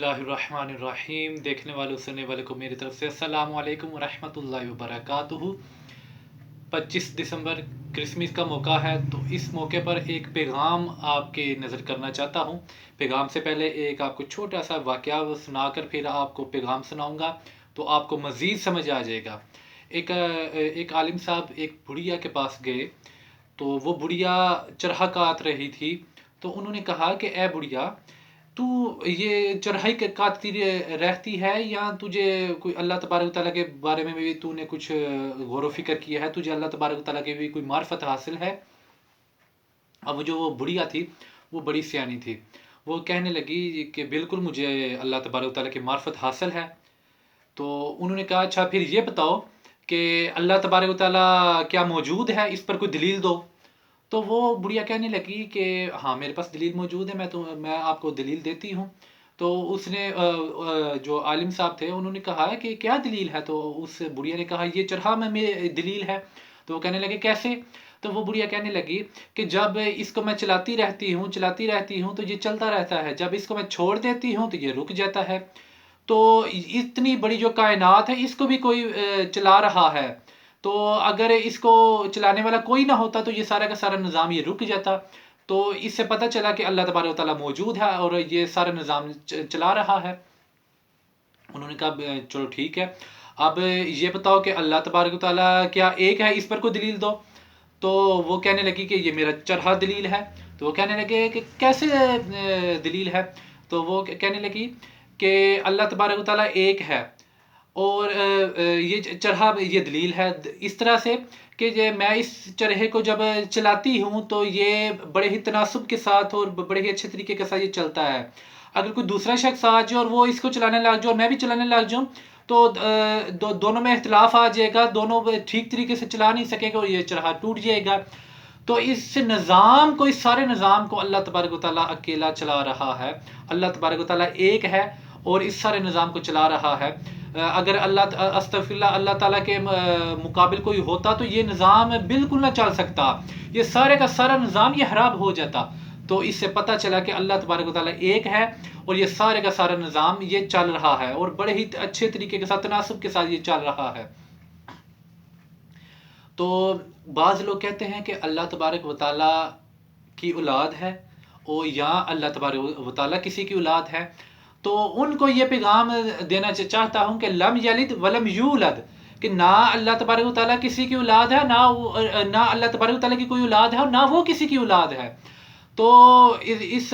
बिस्मिल्लाहिर्रहमानिर्रहीम। देखने वालों सुनने वाले को मेरी तरफ से अस्सलामु अलैकुम वरहमतुल्लाहि वबरकातुहू। 25 दिसंबर क्रिसमस का मौका है, तो इस मौके पर एक पैगाम आपके नज़र करना चाहता हूँ। पैगाम से पहले एक आपको छोटा सा वाक़या सुनाकर फिर आपको पैगाम सुनाऊँगा, तो आपको मज़ीद समझ आ जाएगा। एक आलिम साहब एक बुढ़िया के पास गए, तो वो बुढ़िया चरखा काट रही थी। तो उन्होंने कहा कि ए बुढ़िया, तू ये चरहाई के काटती रहती है, या तुझे कोई अल्लाह तबारक व तआला के बारे में भी तूने कुछ गौर व फिक्र किया है, तुझे अल्लाह तबारक व तआला की भी कोई मार्फत हासिल है? अब जो वो बुढ़िया थी वो बड़ी सियानी थी। वो कहने लगी कि बिल्कुल मुझे अल्लाह तबारक व तआला की मार्फत हासिल है। तो उन्होंने कहा अच्छा फिर ये बताओ कि अल्लाह तबारक व तआला क्या मौजूद है, इस पर कोई दलील दो। तो वो बुढ़िया कहने लगी कि हाँ मेरे पास दलील मौजूद है, मैं आपको दलील देती हूँ। तो उसने जो आलिम साहब थे उन्होंने कहा है कि क्या दलील है? तो उस बुढ़िया ने कहा ये चरखा में मेरी दलील है। तो वो कहने लगे कैसे? तो वो बुढ़िया कहने लगी कि जब इसको मैं चलाती रहती हूँ तो ये चलता रहता है, जब इसको मैं छोड़ देती हूँ तो ये रुक जाता है। तो इतनी बड़ी जो कायनात है इसको भी कोई चला रहा है, तो अगर इसको चलाने वाला कोई ना होता तो ये सारा का सारा निज़ाम ये रुक जाता। तो इससे पता चला कि अल्लाह तबारक व तआला मौजूद है और ये सारा निज़ाम चला रहा है। उन्होंने कहा चलो ठीक है, अब ये बताओ कि अल्लाह तबारक व तआला क्या एक है, इस पर कोई दलील दो। तो वो कहने लगी कि ये मेरा चरहा दलील है। तो वो कहने लगे कि कैसे दलील है? तो वो कहने लगी कि अल्लाह तबारक व तआला एक है, और ये चरहा ये दलील है इस तरह से कि मैं इस चरहे को जब चलाती हूँ तो ये बड़े ही तनासुब के साथ और बड़े ही अच्छे तरीके के साथ ये चलता है। अगर कोई दूसरा शख्स आ जाए और वो इसको चलाने लग जाए और मैं भी चलाने लग जाऊँ तो दोनों में इख्तिलाफ आ जाएगा, दोनों ठीक तरीके से चला नहीं सकेंगे और ये चरहा टूट जाएगा। तो इस निज़ाम को, इस सारे निज़ाम को अल्लाह तबारक व तआला अकेला चला रहा है। अल्लाह तबारक व तआला एक है और इस सारे निज़ाम को चला रहा है। अगर अस्तगफिरुल्लाह अल्लाह ताला के मुकाबिल कोई होता तो ये निज़ाम बिल्कुल ना चल सकता, ये सारे का सारा निज़ाम ये ख़राब हो जाता। तो इससे पता चला कि अल्लाह तबारक व तआला एक है और ये सारे का सारा निज़ाम ये चल रहा है और बड़े ही अच्छे तरीके के साथ तनासुब के साथ ये चल रहा है। तो बाज़ लोग कहते हैं कि अल्लाह तबारक व तआला की औलाद है और या अल्लाह तबारक व तआला किसी की औलाद है। तो उनको ये पैगाम देना चाहता हूँ कि लम यलिद वलम यूलद, कि ना अल्लाह तबारक व तआला किसी की औलाद है, ना अल्लाह तबारक व तआला की कोई औलाद है और ना वो किसी की औलाद है। तो इस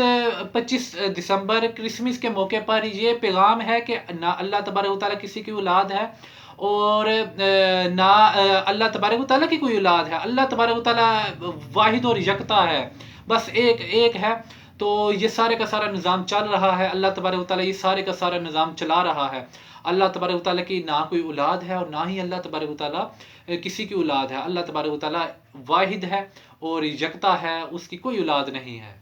25 दिसंबर क्रिसमस के मौके पर ये पैगाम है कि ना अल्लाह तबारक व तआला किसी की औलाद है और ना अल्लाह तबारक व तआला की कोई औलाद है। अल्लाह तबारक व तआला वाहिद और यकता है, बस एक है। तो ये सारे का सारा निज़ाम चल रहा है, अल्लाह तबारक व तआला ये सारे का सारा निज़ाम चला रहा है। अल्लाह तबारक व तआला की ना कोई औलाद है और ना ही अल्लाह तबारक व तआला किसी की औलाद है। अल्लाह तबारक व तआला वाहिद है और यकता है, उसकी कोई औलाद नहीं है।